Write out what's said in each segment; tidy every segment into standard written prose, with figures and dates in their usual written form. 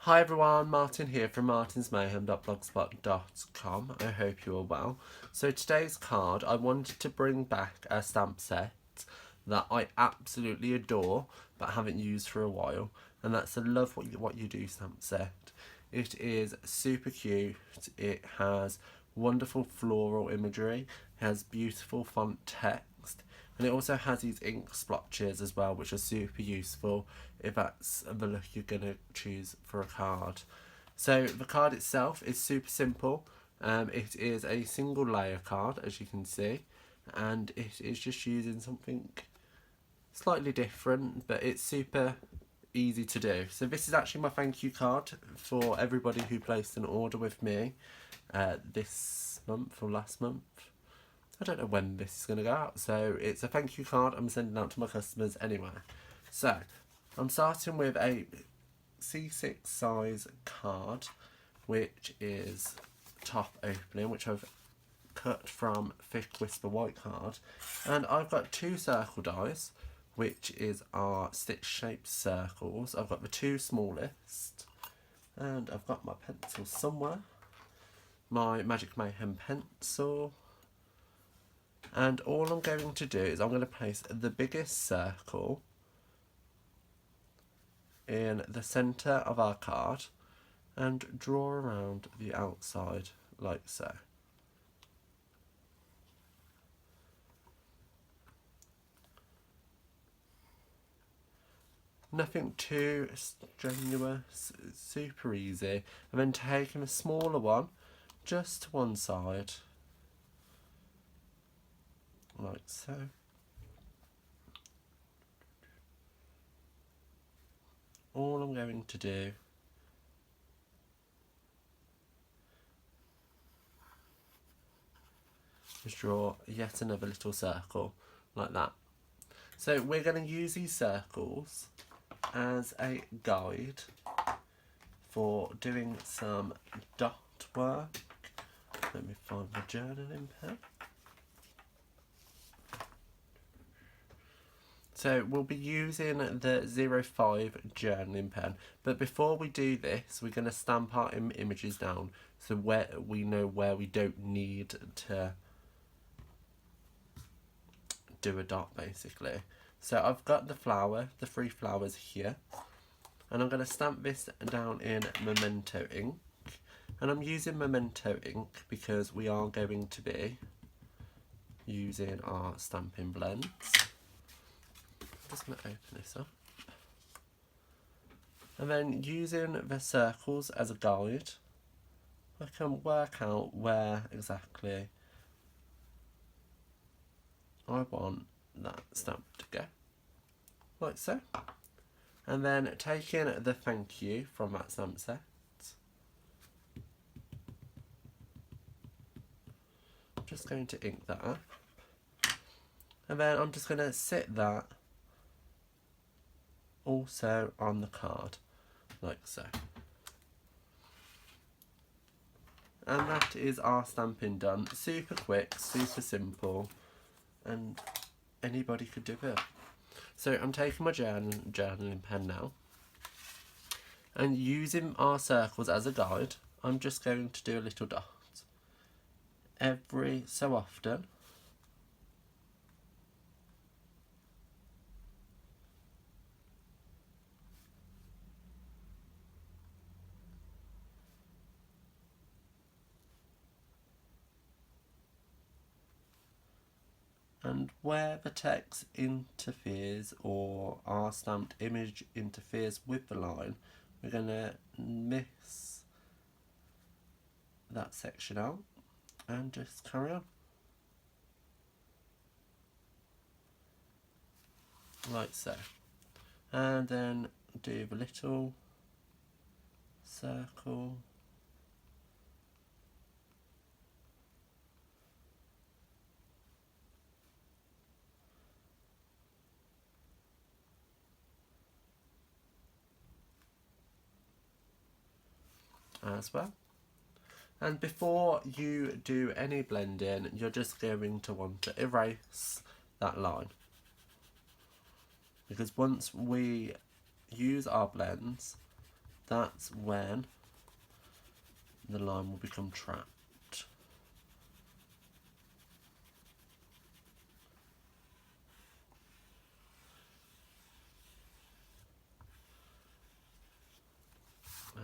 Hi everyone, Martin here from martinsmayhem.blogspot.com. I hope you are well. So today's card, I wanted to bring back a stamp set that I absolutely adore but haven't used for a while, and that's the Love What You Do stamp set. It is super cute. It has wonderful floral imagery, has beautiful font text, and it also has these ink splotches as well, which are super useful if that's the look you're going to choose for a card. So the card itself is super simple. It is a single layer card, as you can see, and it is just using something slightly different, but it's super easy to do. So this is actually my thank you card for everybody who placed an order with me this month or last month. I don't know when this is going to go out, so it's a thank you card I'm sending out to my customers anyway. So I'm starting with a C6 size card, which is top opening, which I've cut from Thick Whisper White card, and I've got two circle dies, which is our stitch shaped circles. I've got the two smallest, and I've got my pencil somewhere, my Magic Mayhem pencil, and all I'm going to do is I'm going to place the biggest circle in the centre of our card and draw around the outside like so. Nothing too strenuous, super easy. And then taking a smaller one just to one side like so. All I'm going to do is draw yet another little circle like that. So we're going to use these circles as a guide for doing some dot work. Let me find my journaling pen. So we'll be using the 05 journaling pen, but before we do this, we're going to stamp our images down so where we know where we don't need to do a dot basically. So I've got the flower, the 3 flowers here, and I'm going to stamp this down in Memento ink, and I'm using Memento ink because we are going to be using our Stampin' blends. I'm just going to open this up, and then using the circles as a guide, I can work out where exactly I want that stamp to go, like so. And then taking the thank you from that stamp set, I'm just going to ink that up, and then I'm just going to sit that also on the card like so. And that is our stamping done. Super quick, super simple, and anybody could do it. So I'm taking my journaling pen now, and using our circles as a guide, I'm just going to do a little dot every so often. And where the text interferes or our stamped image interferes with the line, we're going to miss that section out and just carry on. Like so. And then do the little circle. As well. And before you do any blending, you're just going to want to erase that line, because once we use our blends, that's when the line will become trapped.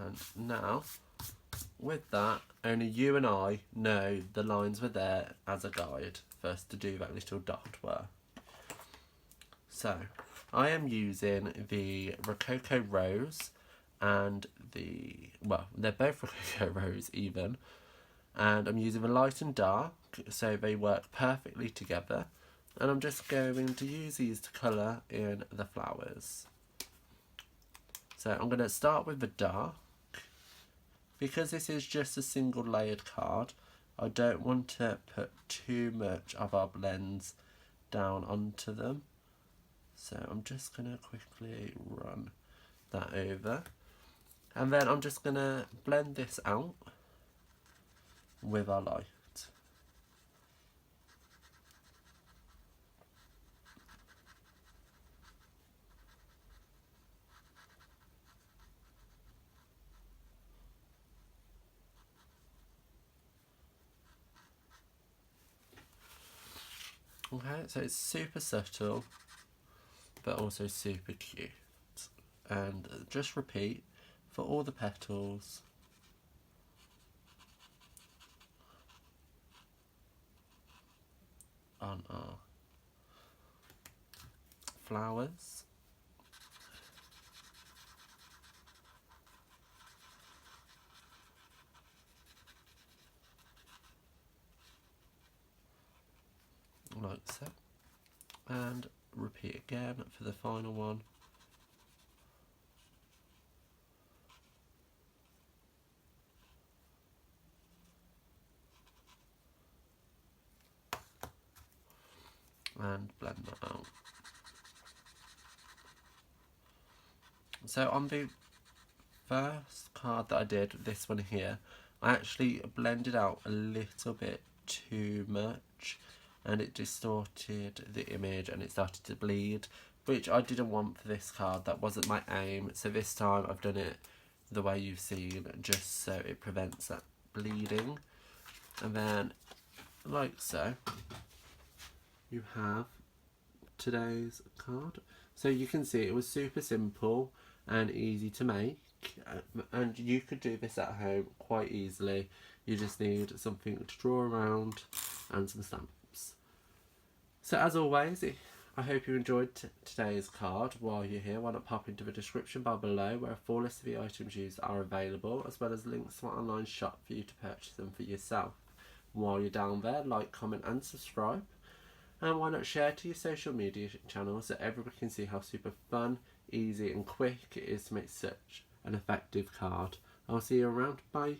And now, with that, only you and I know the lines were there as a guide for us to do that little dot work. So, I am using the Rococo Rose and well, they're both Rococo Rose even, and I'm using the light and dark so they work perfectly together, and I'm just going to use these to colour in the flowers. So I'm going to start with the dark. Because this is just a single layered card, I don't want to put too much of our blends down onto them. So I'm just going to quickly run that over. And then I'm just going to blend this out with our light. Okay, so it's super subtle, but also super cute. And just repeat for all the petals. On our flowers. Like so. And repeat again for the final one. And blend that out. So on the first card that I did, this one here, I actually blended out a little bit too much and it distorted the image and it started to bleed, which I didn't want for this card. That wasn't my aim. So this time I've done it the way you've seen, just so it prevents that bleeding. And then, like so, you have today's card. So you can see it was super simple and easy to make, and you could do this at home quite easily. You just need something to draw around and some stamps. So as always, I hope you enjoyed today's card. While you're here, why not pop into the description bar below where a full list of the items used are available, as well as links to my online shop for you to purchase them for yourself. While you're down there, like, comment and subscribe. And why not share to your social media channels so everybody can see how super fun, easy and quick it is to make such an effective card. I'll see you around. Bye.